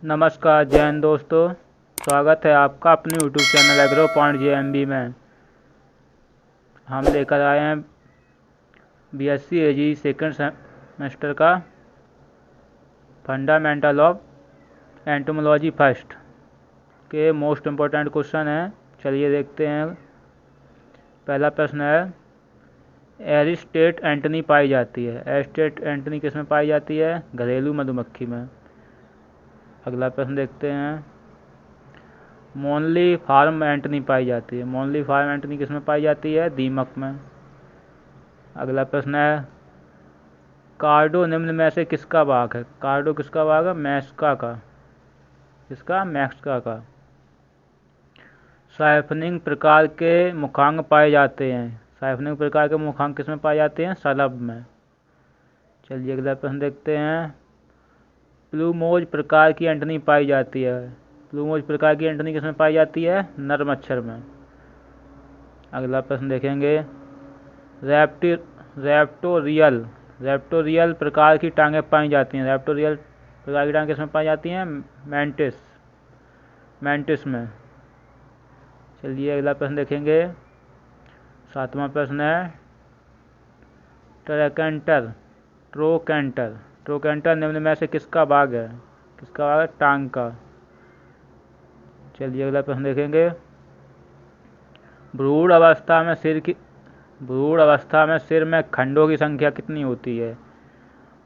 नमस्कार जैन दोस्तों, स्वागत है आपका अपने YouTube channel agro point JMB में। हम लेकर आए हैं BSc AG सेकेंड सेमेस्टर का फंडामेंटल ऑफ एंटोमोलॉजी फर्स्ट के मोस्ट इम्पोर्टेंट क्वेश्चन हैं। चलिए देखते हैं। पहला प्रश्न है, एरिस्टेट एंटनी पाई जाती है। एरिस्टेट एंटनी किस में पाई जाती है? घरेलू मधुमक्खी में। अगला प्रश्न देखते हैं, मोनली फार्म एंटनी पाई जाती है। मोनली फार्म एंटनी किस में पाई जाती है? दीमक में। अगला प्रश्न है, कार्डो निम्न में से किसका भाग है? कार्डो किसका भाग है? मैक्सका का। किसका? मैक्सका का। साइफनिंग प्रकार के मुखांग पाए जाते हैं। साइफनिंग प्रकार के मुखांग किस में पाए जाते हैं? शलभ में। चलिए अगला प्रश्न देखते हैं, प्लूमोज प्रकार की एंटनी पाई जाती है। प्लूमोज प्रकार की एंटनी किसमें पाई जाती है? नर मच्छर में। अगला प्रश्न देखेंगे, रैप्टोरियल प्रकार की टांगें पाई जाती हैं। रैप्टोरियल प्रकार की टांगें किसमें पाई जाती हैं? मैंटिस में। चलिए अगला प्रश्न देखेंगे, सातवां प्रश्न है, ट्रोकेंटर निम्न में से किसका भाग है? किसका भाग है? टांग का। चलिए अगला प्रश्न देखेंगे, भ्रूण अवस्था में सिर में खंडों की संख्या कितनी होती है?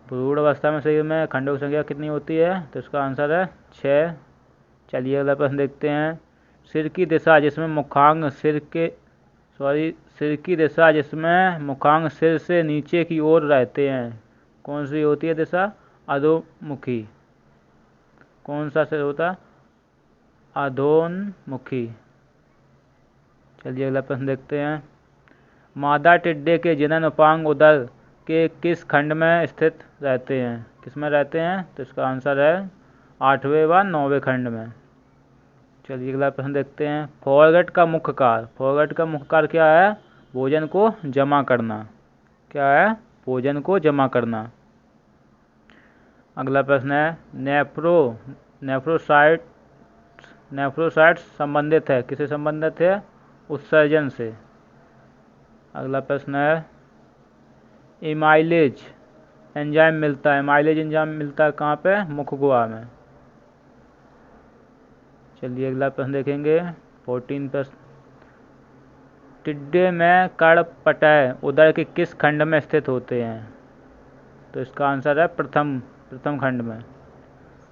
भ्रूण अवस्था में सिर में खंडों की संख्या कितनी होती है? तो इसका आंसर है 6। चलिए अगला प्रश्न देखते हैं, सिर की दिशा जिसमें मुखांग सिर से नीचे की ओर रहते हैं, कौन सी होती है दिशा? अधोमुखी। कौन सा सिर होता? अधोन्मुखी। चलिए अगला प्रश्न देखते हैं, मादा टिड्डे के जनन उपांग उदर के किस खंड में स्थित रहते हैं? किस में रहते हैं? तो इसका आंसर है 8वें व 9वें खंड में। चलिए अगला प्रश्न देखते हैं, फॉरगेट का मुख्य कार्य क्या है? भोजन को जमा करना। क्या है? भोजन को जमा करना। अगला प्रश्न है, नेफ्रोसाइट्स संबंधित है। किससे संबंधित है? उत्सर्जन से। अगला प्रश्न है, एमाइलेज एंजाइम मिलता है कहाँ पे? मुख गुहा में। चलिए अगला प्रश्न देखेंगे, 14 प्रश्न, टिड्डे में कर्णपटय उदर के किस खंड में स्थित होते हैं? तो इसका आंसर है प्रथम खंड में।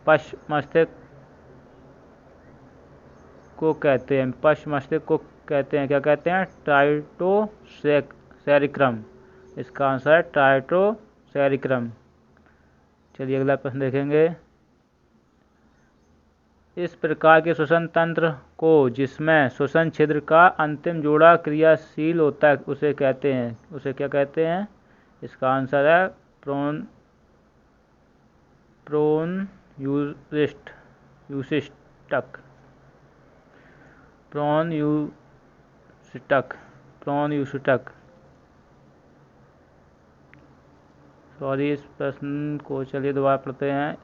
पश्च मस्तिष्क को कहते हैं क्या कहते हैं? ट्राइटोसेरिक्रम। इसका आंसर है ट्राइटोसेरिक्रम। चलिए अगला प्रश्न देखेंगे, इस प्रकार के श्वसन तंत्र को जिसमें श्वसन छिद्र का अंतिम जोड़ा क्रियाशील होता है उसे क्या कहते हैं? इसका आंसर है प्रोन्यूसिटक। सॉरी, इस प्रश्न को चलिए दोबारा पढ़ते हैं।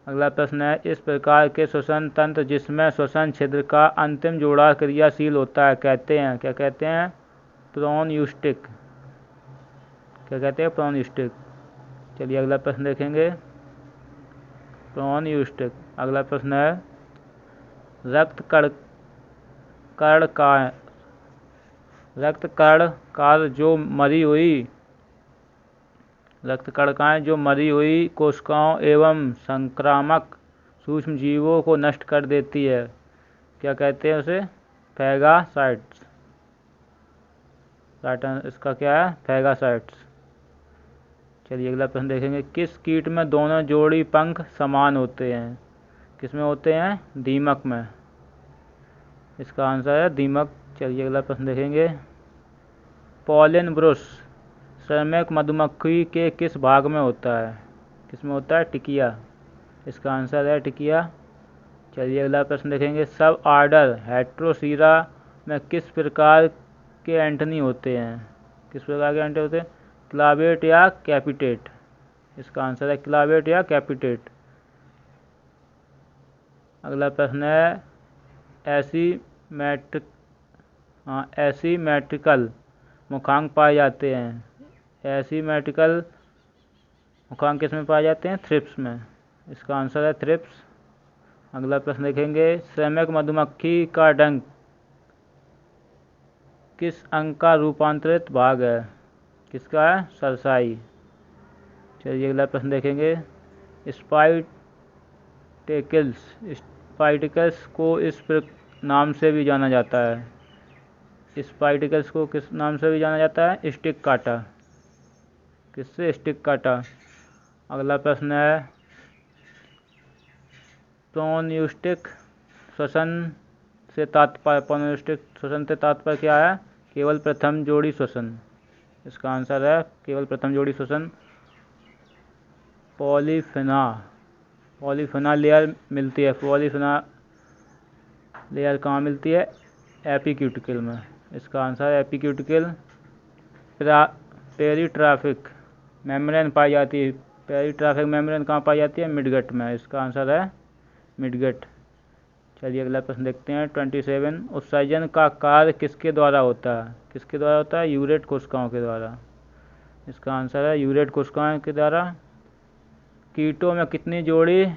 अगला प्रश्न है, इस प्रकार के श्वसन तंत्र जिसमें श्वसन छिद्र का अंतिम जोड़ा क्रियाशील होता है क्या कहते हैं? प्रोन्यूस्टिक। क्या कहते हैं? प्रोन्यूस्टिक। चलिए अगला प्रश्न देखेंगे, प्रोन्यूस्टिक। अगला प्रश्न है, रक्त कणकाएं जो मरी हुई कोशिकाओं एवं संक्रामक सूक्ष्म जीवों को नष्ट कर देती है, क्या कहते हैं उसे? फैगासाइट्स। इसका क्या है? फैगासाइट्स। चलिए अगला प्रश्न देखेंगे, किस कीट में दोनों जोड़ी पंख समान होते हैं? किस में होते हैं? दीमक में। इसका आंसर है दीमक। चलिए अगला प्रश्न देखेंगे, पॉलिन ब्रुश श्रमिक मधुमक्खी के किस भाग में होता है? किस में होता है? टिकिया। इसका आंसर है टिकिया। चलिए अगला प्रश्न देखेंगे, सब आर्डर हेट्रोसीरा में किस प्रकार के एंटनी होते हैं? किस प्रकार के एंटनी होते हैं? क्लावेट या कैपिटेट। इसका आंसर है क्लावेट या कैपिटेट। अगला प्रश्न है एसीमेट्रिकल मुखांक पाए जाते हैं। एसीमेट्रिकल मुखांक किस में पाए जाते हैं? थ्रिप्स में। इसका आंसर है थ्रिप्स। अगला प्रश्न देखेंगे, श्रमिक मधुमक्खी का डंक किस अंग का रूपांतरित भाग है? किसका है? सरसाई। चलिए अगला प्रश्न देखेंगे, स्पाइटिकल्स को इस नाम से भी जाना जाता है। स्पाइटिकल्स को किस नाम से भी जाना जाता है? स्टिक काटा। किससे? स्टिक काटा। अगला प्रश्न है, प्रोन्यूस्टिक श्वसन से तात्पर्य क्या है? केवल प्रथम जोड़ी श्वसन। इसका आंसर है केवल प्रथम जोड़ी श्वसन। पॉलीफेना लेयर मिलती है। पॉलीफेना लेयर कहाँ मिलती है? एपिक्यूटिकल में। इसका आंसर है एपिक्यूटिकल। पेरीट्रैफिक मेम्ब्रेन पाई जाती है। पेरीट्रैफिक मेम्ब्रेन कहाँ पाई जाती है? मिडगट में। इसका आंसर है मिडगट। चलिए अगला प्रश्न देखते हैं 27। उत्सर्जन का कार्य किसके द्वारा होता है? किसके द्वारा होता है? यूरेट कोशिकाओं के द्वारा। इसका आंसर है यूरेट कोशिकाओं के द्वारा। कीटों में कितनी जोड़ी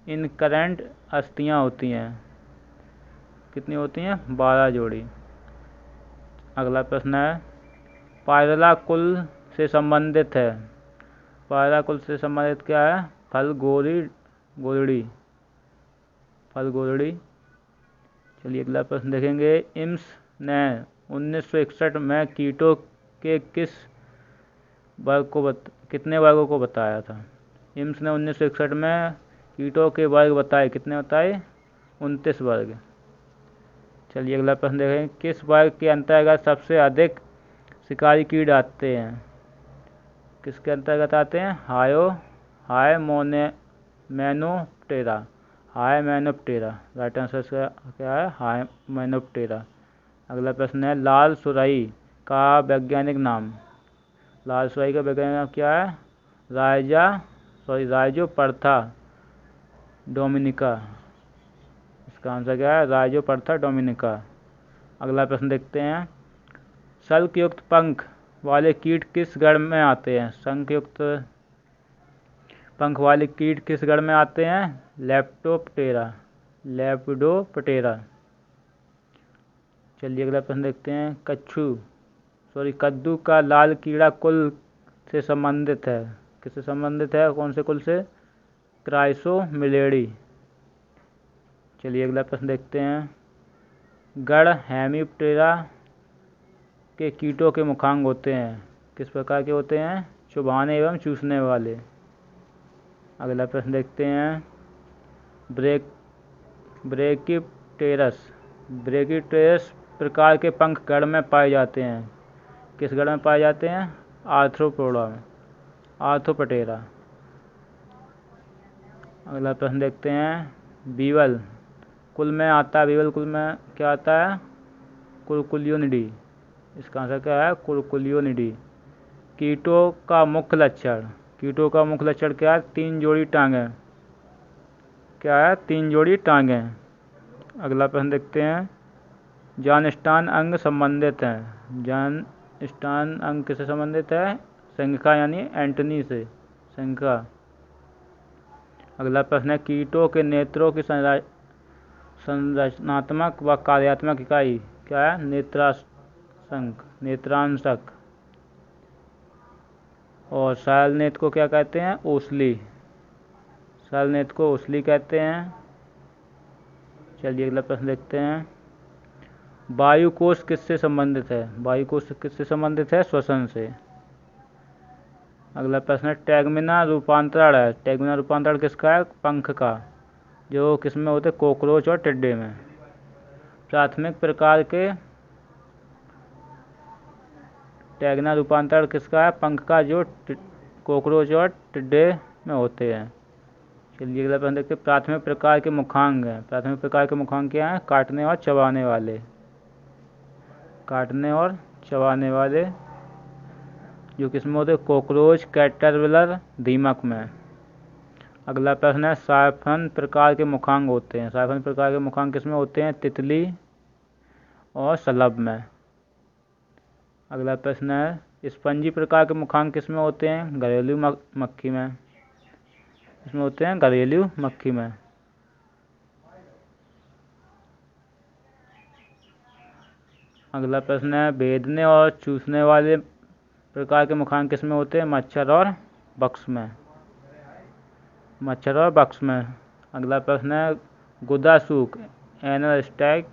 इनकरेंट अस्थियां होती हैं? कितनी होती हैं? 12 जोड़ी। अगला प्रश्न है, पायरला कुल से संबंधित है। पायरला कुल से संबंधित क्या है? फलगोरड़ी। चलिए अगला प्रश्न देखेंगे, इम्स ने 1961 में कीटों के कितने वर्गों को बताया था? इम्स ने 1961 में कीटों के वर्ग बताए। कितने बताए? 29 वर्ग। चलिए अगला प्रश्न देखेंगे, किस वर्ग के अंतर्गत सबसे अधिक शिकारी कीट आते हैं? किसके अंतर्गत आते हैं? हाइमेनोप्टेरा। राइट आंसर क्या है? हाइमेनोप्टेरा। अगला प्रश्न है, लाल सुराही का वैज्ञानिक नाम क्या है? राइजोपरथा डोमिनिका। इसका आंसर क्या है? राइजोपरथा डोमिनिका। अगला प्रश्न देखते हैं, शल्कयुक्त पंख वाले कीट किस गण में आते हैं? शंखयुक्त पंख वाले कीट किस गण में आते हैं? लेपिडोप्टेरा। चलिए अगला प्रश्न देखते हैं, कद्दू का लाल कीड़ा कुल से संबंधित है। किससे संबंधित है? कौन से कुल से? क्राइसोमिलेडी। चलिए अगला प्रश्न देखते हैं, गण हेमिप्टेरा के कीटों के मुखांग होते हैं। किस प्रकार के होते हैं? चुभाने एवं चूसने वाले। अगला प्रश्न देखते हैं, ब्रेकिप्टेरस प्रकार के पंख गण में पाए जाते हैं। किस गण में पाए जाते हैं? आर्थ्रोपोडेरा। अगला प्रश्न देखते हैं, बीवल कुल में आता है। बीवल कुल में क्या आता है? कुरकुलियोनिडी। इसका आंसर क्या है? कुरकुलियोनिडी। कीटों का मुख्य लक्षण क्या है? 3 जोड़ी टांगें। क्या है? 3 जोड़ी टांगें। अगला प्रश्न देखते हैं, जानस्टान अंग संबंधित हैं। जानस्टान अंग किससे संबंधित है? संख्या यानी एंटनी से। संख्या। अगला प्रश्न है, कीटों के नेत्रों की संरचनात्मक व कार्यात्मक इकाई क्या है? नेत्रांशक। और सालनेत को क्या कहते हैं? ओसली। सालनेत को ओसली कहते हैं। चलिए अगला प्रश्न देखते हैं, वायुकोश किससे संबंधित है? वायुकोश किससे संबंधित है? श्वसन से। अगला प्रश्न है, टैगमिना रूपांतरण है। टैगमिना रूपांतरण किसका है? पंख का, जो किसमें होते? कॉकरोच और टिड्डे में। प्राथमिक प्रकार के टैगमिना रूपांतरण किसका है? पंख का, जो कॉकरोच और टिड्डे में होते हैं। चलिए अगला प्रश्न देखते हैं, प्राथमिक प्रकार के मुखांग हैं। प्राथमिक प्रकार के मुखांग क्या हैं? काटने और चबाने वाले। जो किस में होते हैं? कॉकरोच, कैटरपिलर, दीमक में। अगला प्रश्न है, साइफन प्रकार के मुखांग होते हैं। साइफन प्रकार के मुखांग किस में होते हैं? तितली और शलभ में। अगला प्रश्न है, स्पंजी प्रकार के मुखांग किस में होते हैं? घरेलू मक्खी में। इसमें होते हैं घरेलू मक्खी में। अगला प्रश्न है, भेदने और चूसने वाले प्रकार के मुखांग किस में होते हैं? मच्छर और बक्स में। मच्छर और बक्स में। अगला प्रश्न है, गुदासूक एनल स्टैक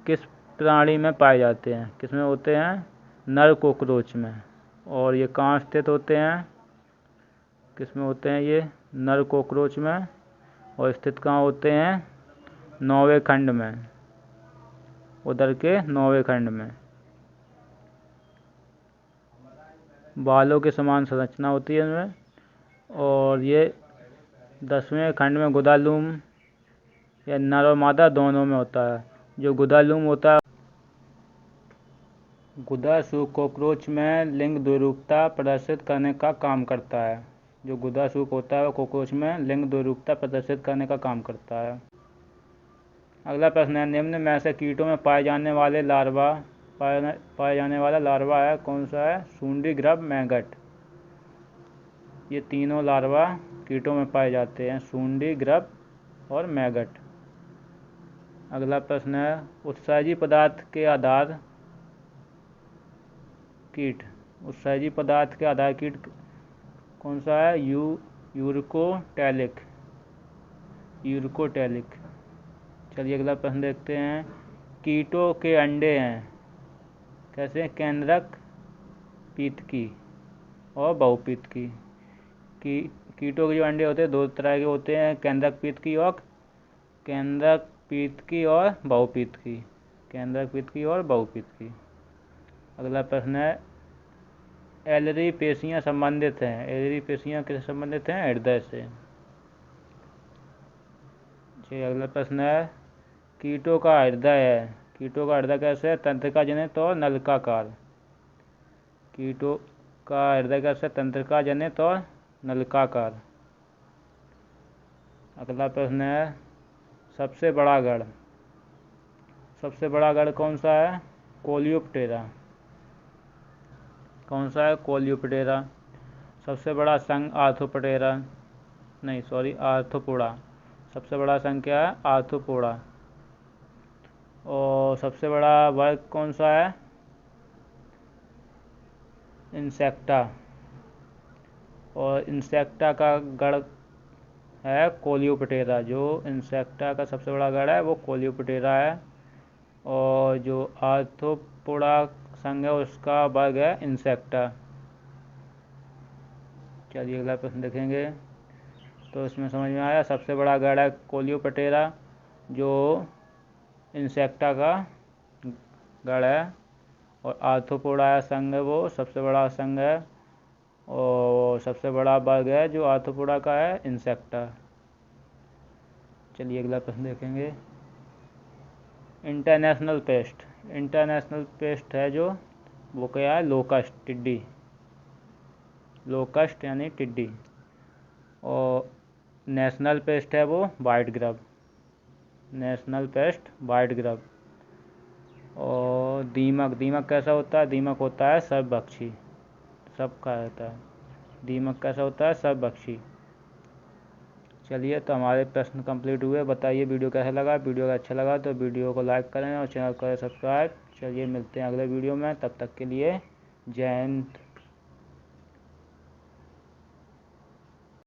किस प्राणी में पाए जाते हैं? किस में होते हैं? नर कॉकरोच में। और ये कहाँ स्थित होते हैं? किस में होते हैं ये? नर कॉकरोच में। और स्थित कहाँ होते हैं? नौवे खंड में, उधर के नौवे खंड में। बालों के समान संरचना होती है इनमें। और ये 10वें खंड में गुदालूम या नर और मादा दोनों में होता है। जो गुदालूम होता है, गुदासूक कॉकरोच में लिंग द्विरूपता प्रदर्शित करने का काम करता है। जो गुदासूक होता है वो कॉकरोच में लिंग द्विरूपता प्रदर्शित करने का काम करता है। अगला प्रश्न है, निम्न में से कीटों में पाए जाने वाले लार्वा पाया जाने वाला लार्वा है कौन सा है? सूंडी, ग्रब, मैगट। ये तीनों लार्वा कीटों में पाए जाते हैं, सूंडी, ग्रब और मैगट। अगला प्रश्न है, उत्सर्जी पदार्थ के आधार कीट। उत्सर्जी पदार्थ के आधार कीट कौन सा है? यूरिकोटैलिक। यूरिकोटैलिक। चलिए अगला प्रश्न देखते हैं, कीटों के अंडे हैं कैसे? केंद्रक, पीतकी और बहुपीतकी। कीटों के जो अंडे होते हैं दो तरह के होते हैं, केंद्रक पीतकी और बहुपीतकी। केंद्रक पीतकी और बहुपीतकी। अगला प्रश्न है, एलरी पेशियां संबंधित हैं। एलरी पेशियां किससे संबंधित हैं? हृदय से। अगला प्रश्न है, कीटों का हृदय है। कीटों का हृदय कैसे है? तंत्रिका जनित और नलिकाकार। कीटों का हृदय कैसे? तंत्रिका जनित और नलिकाकार। अगला प्रश्न है, सबसे बड़ा गण। सबसे बड़ा गण कौन सा है? कोलियोप्टेरा। कौन सा है? कोलियोप्टेरा। सबसे बड़ा संघ आर्थ्रोपोडेरा, नहीं सॉरी आर्थ्रोपोडा। सबसे बड़ा संघ क्या है? आर्थ्रोपोडा। और सबसे बड़ा वर्ग कौन सा है? इंसेक्टा। और इंसेक्टा का गण है कोलियोप्टेरा। जो इंसेक्टा का सबसे बड़ा गण है वो कोलियोप्टेरा है। और जो आर्थ्रोपोडा संघ है उसका वर्ग है इंसेक्टा। चलिए अगला प्रश्न देखेंगे। तो इसमें समझ में आया, सबसे बड़ा गण है कोलियोप्टेरा जो इंसेक्टा का गण है। और आर्थ्रोपोडा संघ वो सबसे बड़ा संघ है और सबसे बड़ा वर्ग है जो आर्थ्रोपोडा का है इंसेक्टा। चलिए अगला प्रश्न देखेंगे। International paste. इंटरनेशनल पेस्ट है जो वो क्या है? लोकस्ट, टिड्डी। लोकस्ट यानी टिड्डी। और नेशनल पेस्ट है वो white grub. National paste white grub. और दीमक। दीमक कैसा होता है? दीमक होता है सर्वभक्षी, सब खा जाता है। दीमक कैसा होता है? सर्वभक्षी। चलिए तो हमारे प्रश्न कंप्लीट हुए। बताइए वीडियो कैसा लगा। वीडियो अगर अच्छा लगा तो वीडियो को लाइक करें और चैनल को करें सब्सक्राइब। चलिए मिलते हैं अगले वीडियो में, तब तक के लिए जय हिंद।